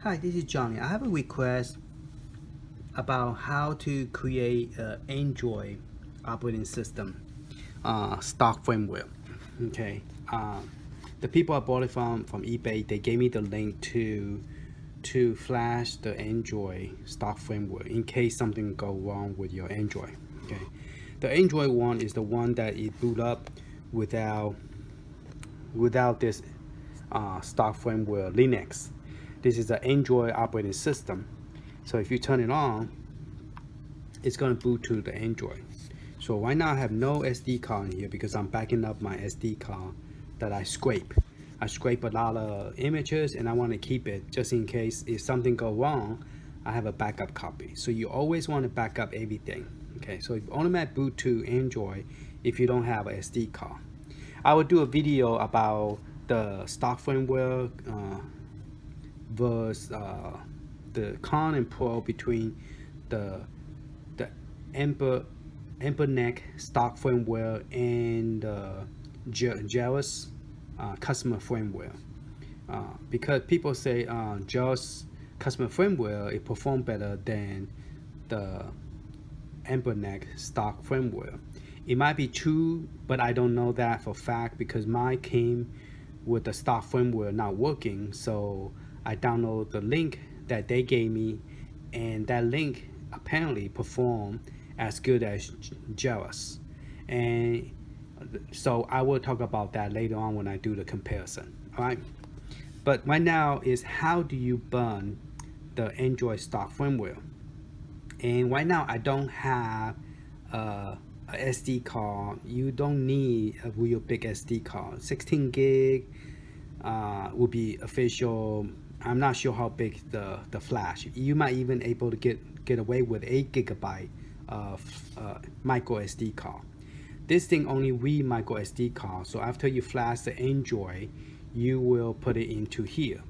Hi, this is Johnny. I have a request about how to create an Android operating system stock firmware. Okay, the people I bought it from eBay, they gave me the link to flash the Android stock firmware in case something go wrong with your Android. Okay, the Android one is the one that it boot up without this stock firmware Linux. This is an Android operating system. So if you turn it on, it's going to boot to the Android. So right now I have no SD card in here because I'm backing up my SD card that I scrape. I scrape a lot of images and I want to keep it just in case if something go wrong, I have a backup copy. So you always want to back up everything. Okay, so if automatic boot to Android if you don't have a SD card. I will do a video about the stock firmware versus the con and pro between the Anbernic stock firmware and Jealous customer firmware. Because people say Jealous customer firmware it performs better than the Anbernic stock firmware. It might be true, but I don't know that for fact because mine came with the stock firmware not working. So I download the link that they gave me, and that link apparently performed as good as Jealous. And so I will talk about that later on when I do the comparison. All right. But right now is how do you burn the Android stock firmware? And right now I don't have a SD card. You don't need a real big SD card. 16 gig will be official. I'm not sure how big the flash. You might even able to get away with 8 gigabyte of micro SD card. This thing only read micro SD card. So after you flash the Android, you will put it into here.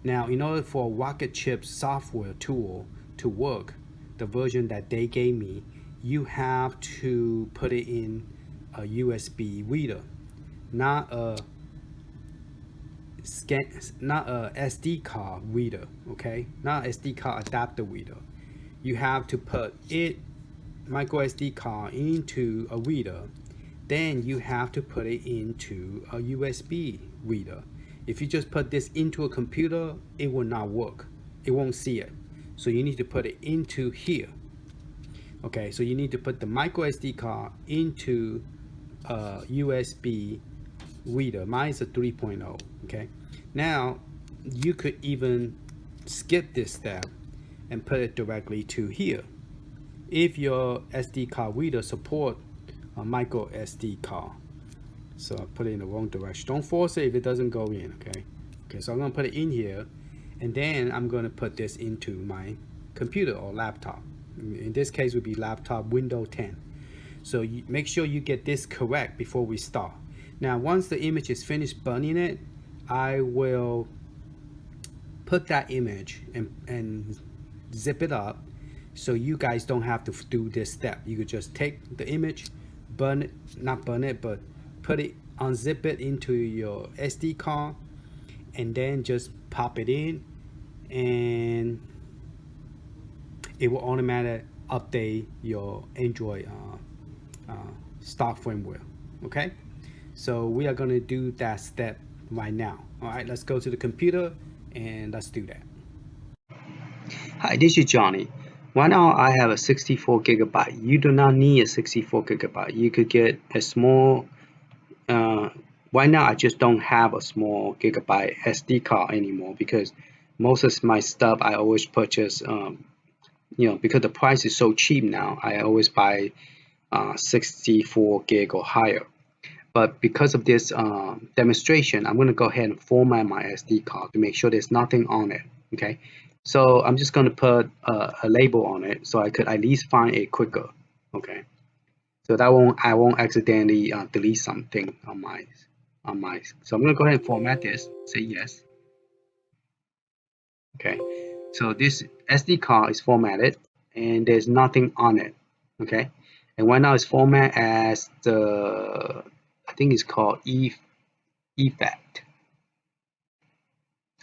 Now, in order for Rocket Chip software tool to work, the version that they gave me, you have to put it in a USB reader, not a SD card reader. Okay, not SD card adapter reader. You have to put it micro SD card into a reader, then you have to put it into a USB reader. If you just put this into a computer, it will not work. It won't see it. So you need to put it into here. Okay, so you need to put the micro SD card into a USB reader. Mine is a 3.0. Okay, now you could even skip this step and put it directly to here. If your SD card reader support a micro SD card. So I put it in the wrong direction. Don't force it if it doesn't go in, okay? Okay, so I'm gonna put it in here, and then I'm gonna put this into my computer or laptop. In this case, would be laptop Windows 10. So you make sure you get this correct before we start. Now, once the image is finished burning it, I will put that image and zip it up so you guys don't have to do this step. You could just take the image, burn it, not burn it, but put it, unzip it into your SD card, and then just pop it in, and it will automatically update your Android stock firmware. Okay, so we are going to do that step right now. All right, let's go to the computer and let's do that. Hi, this is Johnny. Right now I have a 64 gigabyte. You do not need a 64 gigabyte. You could get a small right now I just don't have a small gigabyte SD card anymore because most of my stuff I always purchase because the price is so cheap now, I always buy 64 gig or higher. But because of this demonstration, I'm going to go ahead and format my SD card to make sure there's nothing on it. Okay, so I'm just going to put a label on it so I could at least find it quicker. Okay, so that I won't accidentally delete something on my so I'm going to go ahead and format this, say yes. Okay, so this SD card is formatted and there's nothing on it. Okay, and right now it's formatted as the, I think it's called effect.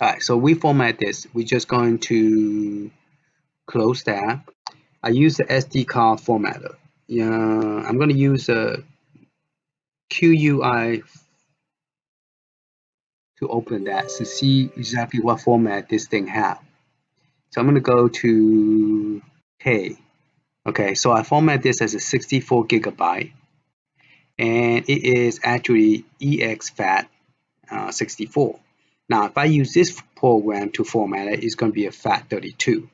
All right, so we format this. We're just going to close that. I use the SD card formatter. Yeah, I'm going to use a QUI to open that to see exactly what format this thing have. So I'm going to go to K. Okay, so I format this as a 64 gigabyte, and it is actually exFAT 64. Now, if I use this program to format it, it's going to be a FAT32.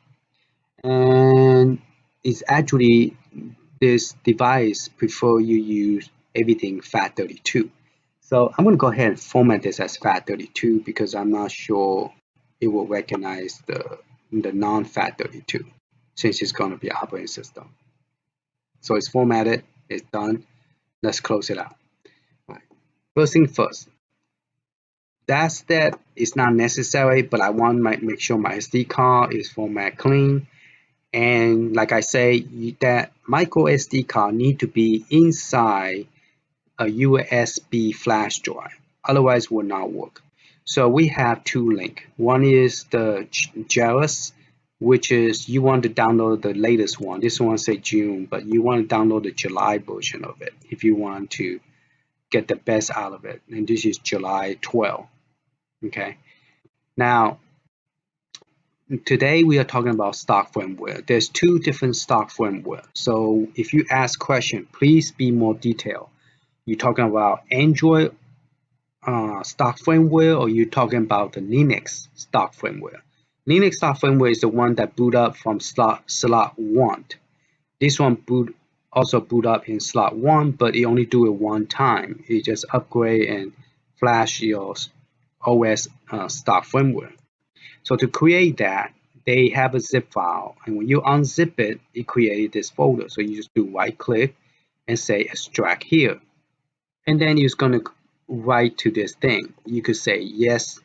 And it's actually, this device prefer you use everything FAT32. So I'm going to go ahead and format this as FAT32 because I'm not sure it will recognize the non-FAT32 since it's going to be an operating system. So it's formatted, it's done. Let's close it out. All right. First thing first, that step is not necessary, but I want to make sure my SD card is format clean. And like I say, that micro SD card need to be inside a USB flash drive, otherwise will not work. So we have two links. One is the Jealous, which is you want to download the latest one. This one say June, but you want to download the July version of it if you want to get the best out of it. And this is July 12. Okay. Now, today we are talking about stock firmware. There's two different stock firmware. So if you ask question, please be more detailed. You're talking about Android stock firmware, or you're talking about the Linux stock firmware? Linux stock firmware is the one that boot up from slot 1. This one also boot up in slot 1, but it only do it one time. It just upgrade and flash your OS stock firmware. So to create that, they have a zip file, and when you unzip it, it created this folder. So you just do right click and say extract here, and then you're going to write to this thing. You could say yes,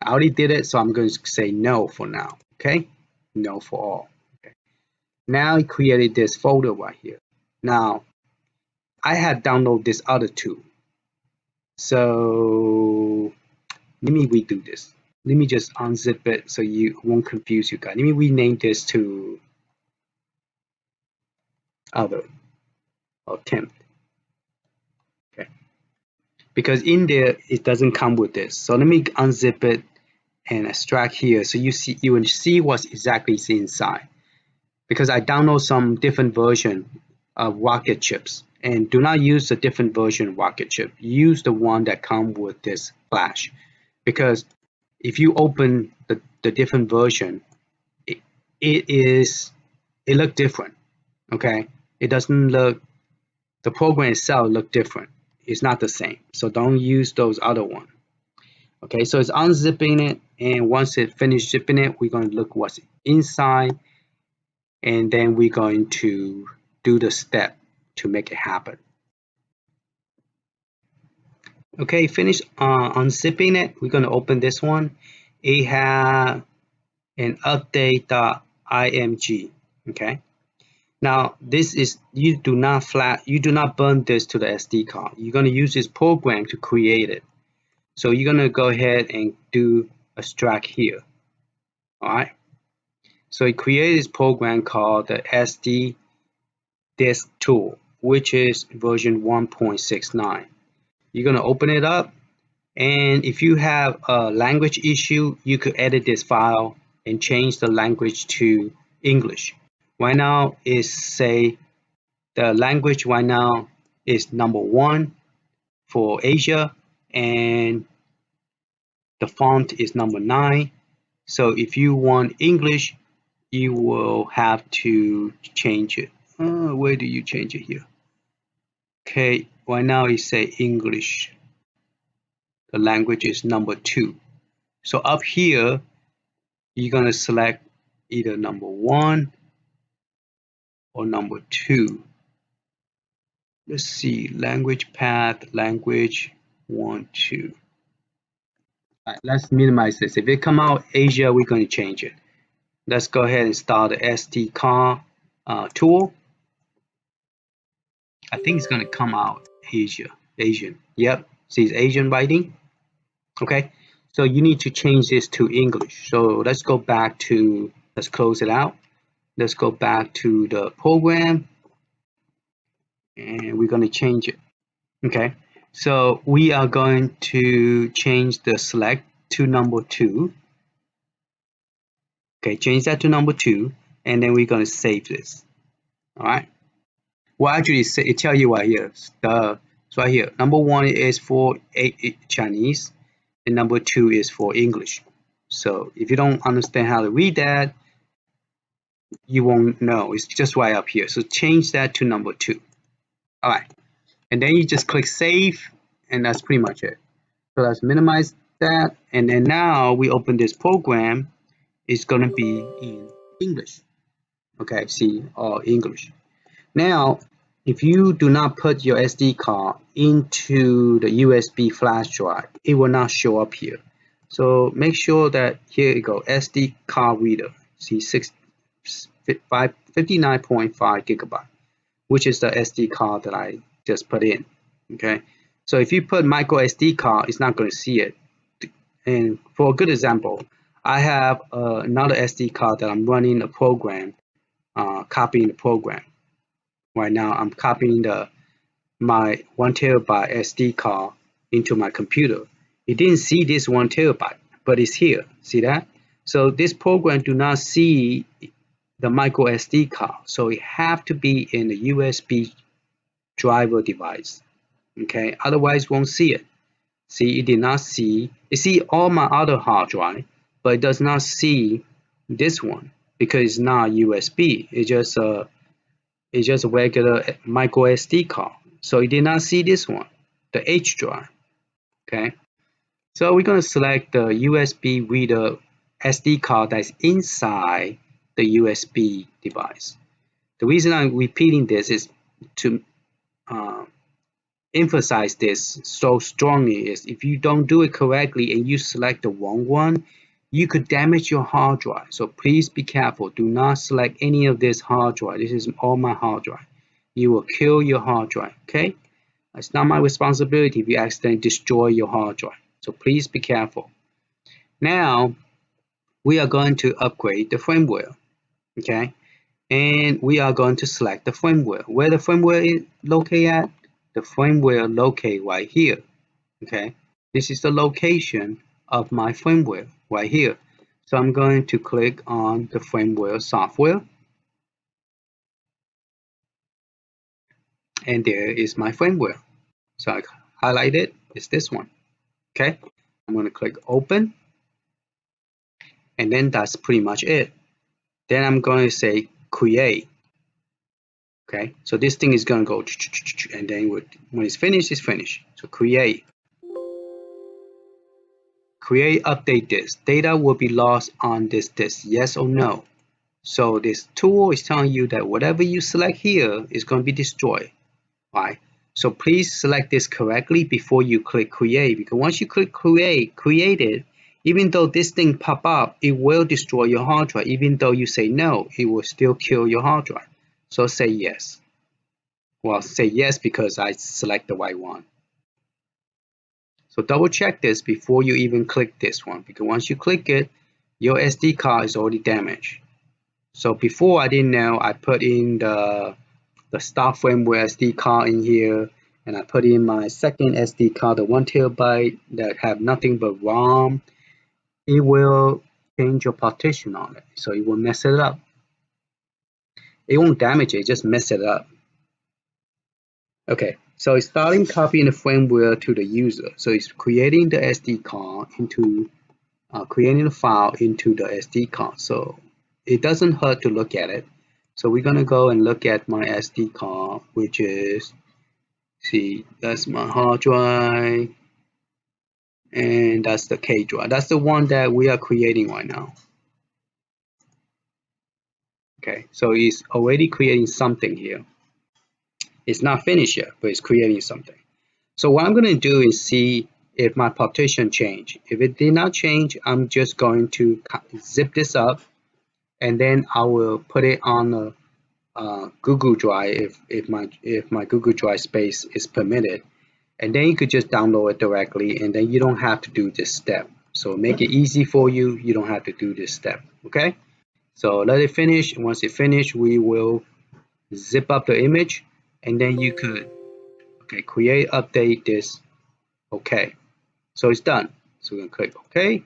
I already did it, so I'm going to say no for now. Okay, no for all. Okay. Now it created this folder right here. Now I had downloaded this other two, so let me redo this. Let me just unzip it so you won't confuse you guys. Let me rename this to other or temp. Okay, because in there it doesn't come with this. So let me unzip it and extract here so you will see what's exactly inside. Because I download some different version of Rocket chips, and do not use a different version of Rocket chip. Use the one that come with this flash, because if you open the different version, it look different. Okay, it doesn't look, the program itself look different. It's not the same, so don't use those other one. Okay, so it's unzipping it, and once it finishes zipping it, we're going to look what's inside, and then we're going to do the step to make it happen. Okay, finish unzipping it. We're going to open this one. It has an update.img. Okay, now this is, you do not burn this to the SD card. You're going to use this program to create it. So you're going to go ahead and do extract here. All right, so it created this program called the SD disk tool, which is version 1.69. You're going to open it up, and if you have a language issue, you could edit this file and change the language to English. Right now is, say, the language right now is number 1 for Asia, and the font is number 9. So if you want English, you will have to change it. Where do you change it here? Okay, right now it say English. The language is number 2. So up here, you're gonna select either number 1 or number 2. Let's see, language path, language 1, 2. All right, let's minimize this. If it come out Asia, we're going to change it. Let's go ahead and start the SD card tool. I think it's going to come out Asian. Yep, see it's Asian writing. Okay, So you need to change this to English. So let's go back to, let's close it out. Let's go back to the program and we're going to change it. Okay, so we are going to change the select to number 2. Okay, change that to number 2, and then we're going to save this. All right. Well, actually, it tell you right here. It's right here. Number 1 is for Chinese, and number 2 is for English. So if you don't understand how to read that, you won't know. It's just right up here. So change that to number 2. All right, and then you just click save, and that's pretty much it. So let's minimize that, and then now we open this program. It's going to be in English. Okay, see, all English. Now, if you do not put your SD card into the USB flash drive, it will not show up here. So make sure that here you go, SD card reader. See, 59.5 gigabyte, which is the SD card that I just put in. Okay, so if you put micro SD card, it's not going to see it. And for a good example, I have another SD card that I'm running a program, copying the program. Right now, I'm copying my 1 terabyte SD card into my computer. It didn't see this 1 terabyte, but it's here. See that? So this program do not see the micro SD card, so it have to be in the USB driver device. Okay, otherwise won't see it. See, it did not see. It see all my other hard drive, but it does not see this one because it's not USB. It's just a regular micro SD card. So it did not see this one, the H drive. Okay, so we're going to select the USB reader SD card that's inside the USB device. The reason I'm repeating this is to emphasize this so strongly is if you don't do it correctly and you select the wrong one, you could damage your hard drive. So please be careful. Do not select any of this hard drive. This is all my hard drive. You will kill your hard drive. Okay, it's not my responsibility if you accidentally destroy your hard drive. So please be careful. Now we are going to upgrade the firmware. Okay, and we are going to select the firmware. Where the firmware is located at? The firmware located right here. Okay, this is the location of my firmware right here. So I'm going to click on the firmware software, and there is my firmware. So I highlight it. It's this one. Okay, I'm going to click open, and then that's pretty much it. Then I'm going to say create. Okay, so this thing is going to go, and then when it's finished, it's finished. So create, update this. Data will be lost on this disk, yes or no. So this tool is telling you that whatever you select here is going to be destroyed. Right? So please select this correctly before you click create, because once you click create it, even though this thing pop up, it will destroy your hard drive. Even though you say no, it will still kill your hard drive. So say yes. Well, say yes because I select the right one. So double check this before you even click this one, because once you click it, your SD card is already damaged. So before I didn't know, I put in the stock firmware SD card in here, and I put in my second SD card, the 1 terabyte that have nothing but ROM. It will change your partition on it, so it will mess it up. It won't damage it, just mess it up. Okay, so it's starting copying the firmware to the user. So it's creating the SD card into creating the file into the SD card. So it doesn't hurt to look at it. So we're gonna go and look at my SD card, which is, see, that's my hard drive, and that's the K drive. That's the one that we are creating right now. Okay, so it's already creating something here. It's not finished yet, but it's creating something. So what I'm going to do is see if my partition changed. If it did not change, I'm just going to zip this up, and then I will put it on a Google Drive if my Google Drive space is permitted. And then you could just download it directly, and then you don't have to do this step. So make it easy for you. You don't have to do this step. Okay. So let it finish. Once it finishes, we will zip up the image, and then you could create, update this. Okay. So it's done. So we're gonna click OK,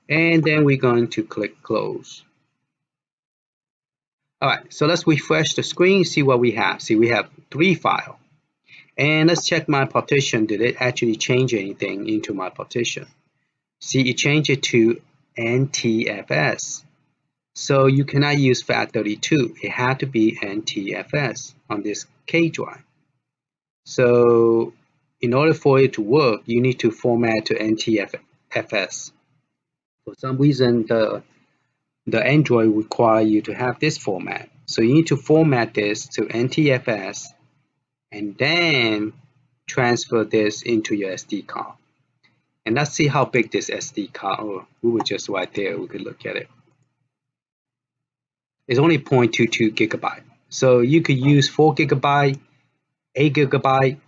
and then we're going to click close. All right, so let's refresh the screen, see what we have. See, we have 3 files. And let's check my partition. Did it actually change anything into my partition? See, it changed it to NTFS. So you cannot use FAT32. It had to be NTFS on this K drive. So in order for it to work, you need to format to NTFS. For some reason, the Android require you to have this format. So you need to format this to NTFS and then transfer this into your SD card. And let's see how big this SD card, oh, we were just right there, we could look at it. It's only 0.22 gigabyte. So you could use 4 gigabyte, 8 gigabyte,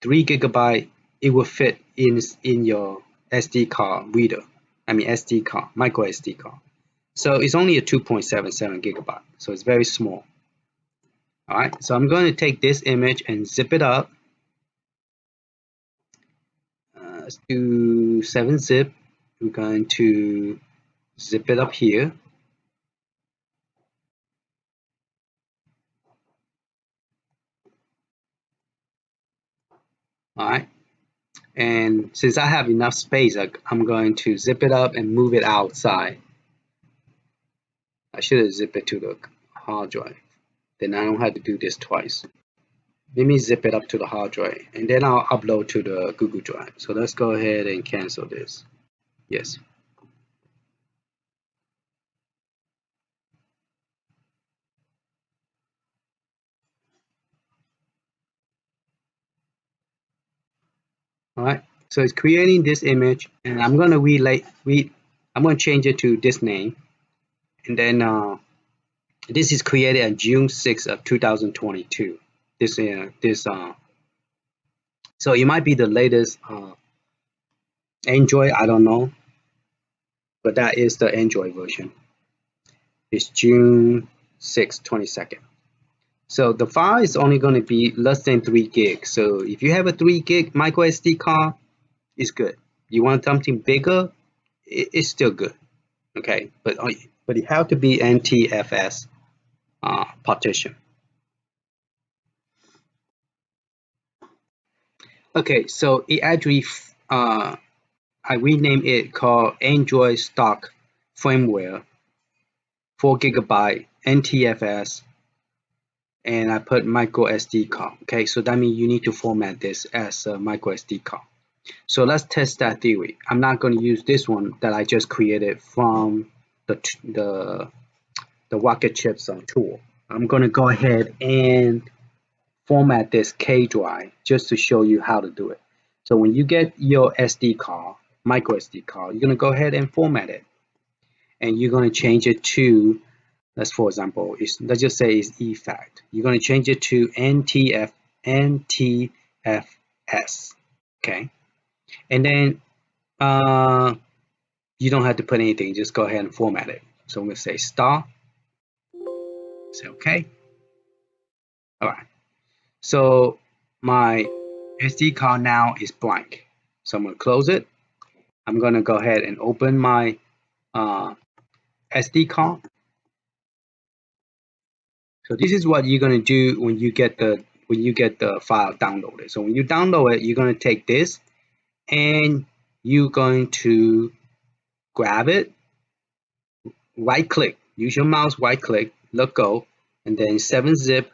3 gigabyte. It will fit in your SD card reader. I mean SD card, micro SD card. So it's only a 2.77 gigabyte, so it's very small. All right, so I'm going to take this image and zip it up. Let's do 7-zip. We're going to zip it up here. All right, and since I have enough space, I'm going to zip it up and move it outside. I should have zipped it to the hard drive. Then I don't have to do this twice. Let me zip it up to the hard drive, and then I'll upload to the Google Drive. So let's go ahead and cancel this. Yes. All right. So it's creating this image, and I'm going to I'm going to change it to this name, and then this is created on June 6th of 2022. So it might be the latest Android, I don't know, but that is the Android version. It's June 6th, 22nd. So the file is only going to be less than 3 gigs. So if you have a 3 gig micro SD card, it's good. You want something bigger, it's still good. Okay, but it have to be NTFS partition. Okay, so it actually I renamed it called Android Stock Firmware 4 gigabyte NTFS, and I put micro SD card. Okay, so that means you need to format this as a micro SD card. So let's test that theory. I'm not going to use this one that I just created from the Rocket Chips tool. I'm going to go ahead and format this K drive just to show you how to do it. So when you get your SD card, micro SD card, you're going to go ahead and format it. And you're going to change it to, let's for example, let's just say it's EFACT. You're going to change it to NTFS. Okay. And then you don't have to put anything, just go ahead and format it. So I'm going to say star. Say okay. All right. So my SD card now is blank. So I'm going to close it. I'm going to go ahead and open my SD card. So this is what you're going to do when you get the file downloaded. So when you download it, you're going to take this and you're going to grab it, right click, use your mouse, right click, let go, and then 7-zip,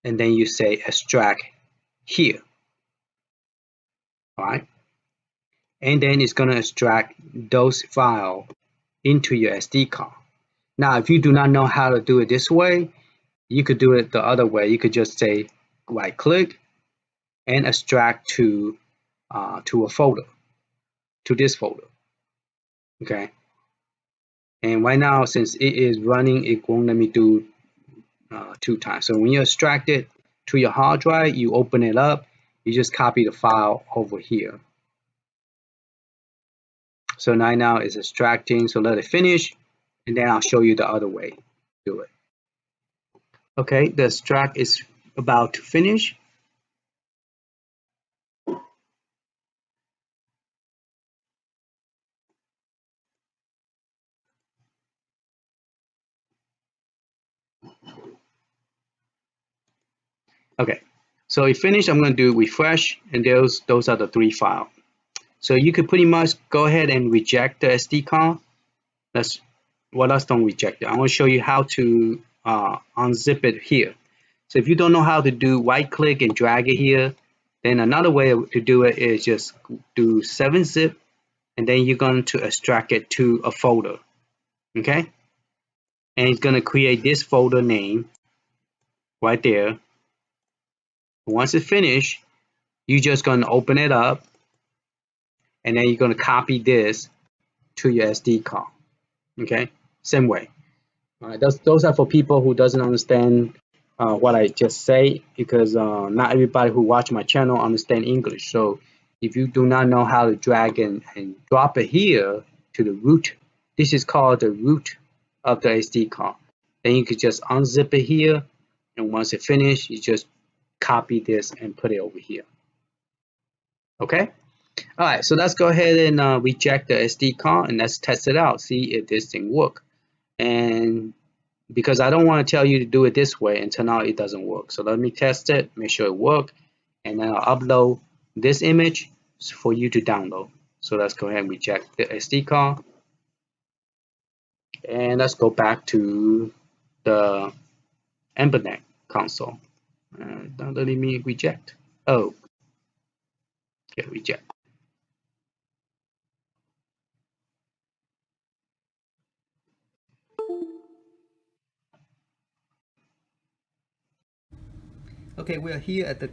and then you say extract here. All right, and then it's going to extract those files into your SD card. Now, if you do not know how to do it this way, you could do it the other way. You could just say right click and extract to a folder, to this folder. Okay. And right now, since it is running, it won't let me do 2 times. So when you extract it to your hard drive, you open it up, you just copy the file over here. So now it's extracting, so let it finish, and then I'll show you the other way to do it. Okay, the extract is about to finish. Okay, so it finished. I'm going to do refresh, and those are the 3 files. So you could pretty much go ahead and reject the SD card. Let's don't reject it. I want to show you how to unzip it here. So if you don't know how to do right click and drag it here, then another way to do it is just do 7-zip, and then you're going to extract it to a folder. Okay, and it's going to create this folder name right there. Once it's finished, you're just going to open it up, and then you're going to copy this to your SD card. Okay, same way. All right, those are for people who doesn't understand what I just say, because not everybody who watch my channel understand English. So if you do not know how to drag and drop it here to the root, this is called the root of the SD card. Then you could just unzip it here, and once it finished, you just copy this and put it over here. Okay. All right, so let's go ahead and reject the SD card, and let's test it out, see if this thing works. And because I don't want to tell you to do it this way until now it doesn't work. So let me test it, make sure it works, and then I'll upload this image for you to download. So let's go ahead and reject the SD card. And let's go back to the Anbernic console. Don't let me reject. Oh, okay, reject. Okay, we are here at the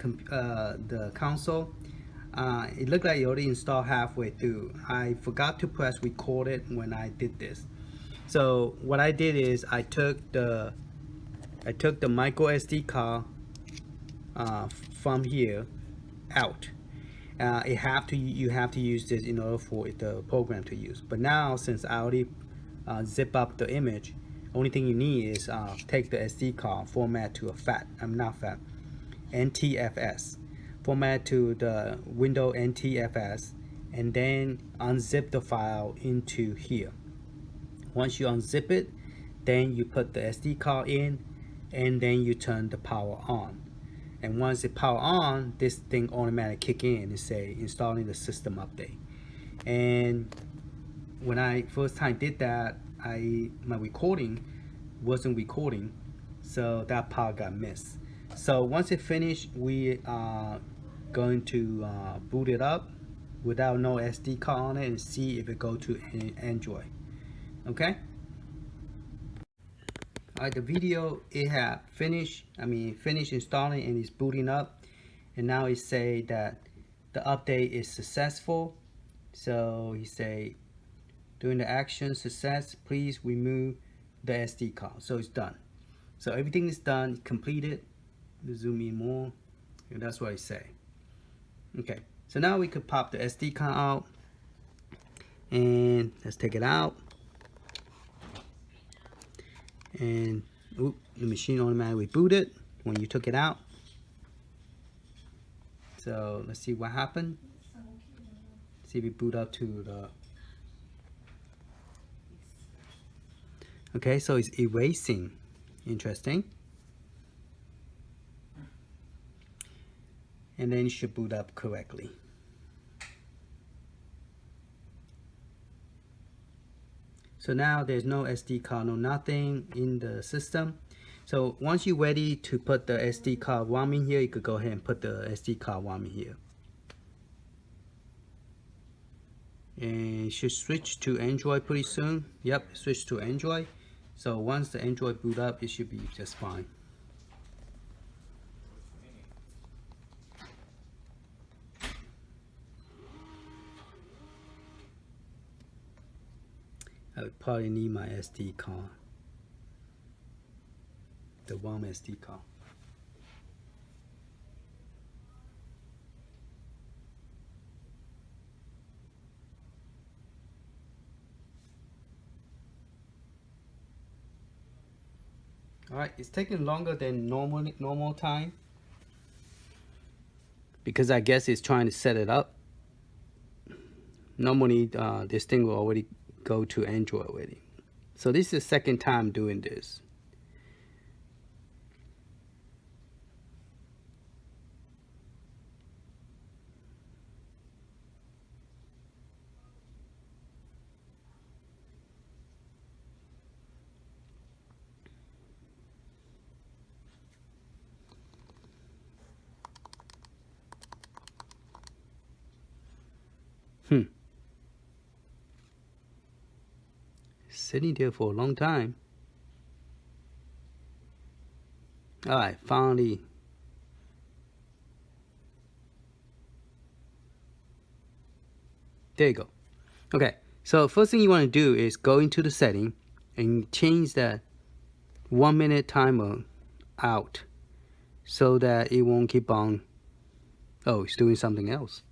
console. It looked like it already installed halfway through. I forgot to press record it when I did this. So what I did is I took the MicroSD card from here out. You have to use this in order for the program to use. But now, since I already zip up the image, only thing you need is take the SD card, format to a NTFS, format to the window NTFS, and then unzip the file into here. Once you unzip it, then you put the SD card in, and then you turn the power on. And once it power on, this thing automatically kick in and say installing the system update. And when I first time did that, my recording wasn't recording, so that part got missed. So once it finished, we are going to boot it up without no SD card on it and see if it go to Android. Okay. Alright, the video, it had finished installing and it's booting up, and now it say that the update is successful. So he say during the action success, please remove the SD card. So it's done. So everything is done, completed. Zoom in more, and that's what I say. Okay, so now we could pop the SD card out, and let's take it out. And the machine automatically booted when you took it out. So let's see what happened. See if we boot up to the. Okay, so it's erasing. Interesting. And then it should boot up correctly. So now there's no SD card, no nothing in the system. So once you're ready to put the SD card ROM in here, you could go ahead and put the SD card ROM in here. And it should switch to Android pretty soon. Yep, switch to Android. So once the Android boot up, it should be just fine. I would probably need my SD card, the ROM SD card. All right, it's taking longer than normal time because I guess it's trying to set it up. Normally, this thing will already go to Android already. So this is the second time doing this. Sitting there for a long time. All right, finally. There you go. Okay, so first thing you want to do is go into the setting and change that 1 minute timer out so that it won't keep on. Oh, it's doing something else.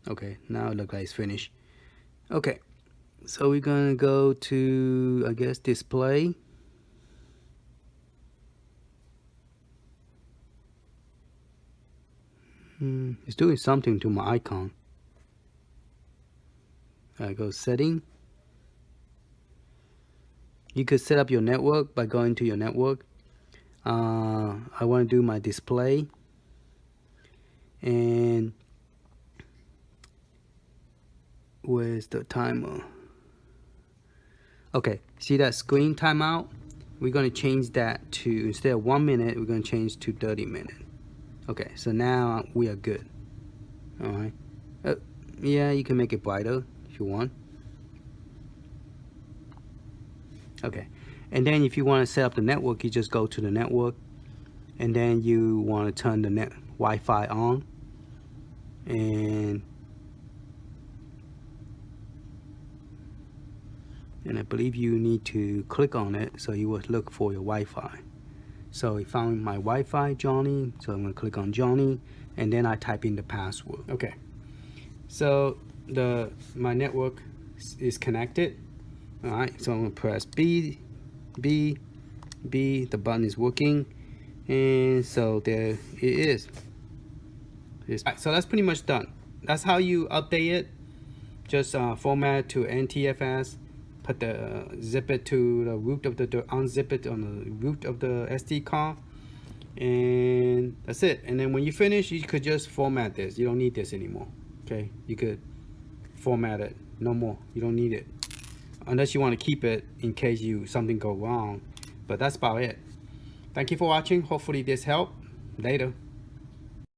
Okay, now it looks like it's finished. Okay, so we're gonna go to, I guess, display. It's doing something to my icon. I go setting. You could set up your network by going to your network. I want to do my display, and where's the timer? Okay, see that screen timeout? We're going to change that to, instead of 1 minute, we're going to change to 30 minutes. Okay, so now we are good. All right. Yeah, you can make it brighter if you want. Okay, and then if you want to set up the network, you just go to the network, and then you want to turn the Wi-Fi on, and I believe you need to click on it, so you would look for your Wi-Fi. So I found my Wi-Fi, Johnny, so I'm going to click on Johnny, and then I type in the password. Okay, so my network is connected. All right, so I'm going to press B, the button is working, and so there it is. All right, so that's pretty much done. That's how you update it. Just format to NTFS, put the zip it to the root of the unzip it on the root of the SD card, and that's it. And then when you finish, you could just format this. You don't need this anymore. Okay, you could format it. No more. You don't need it unless you want to keep it in case something go wrong. But that's about it. Thank you for watching. Hopefully this helped. Later.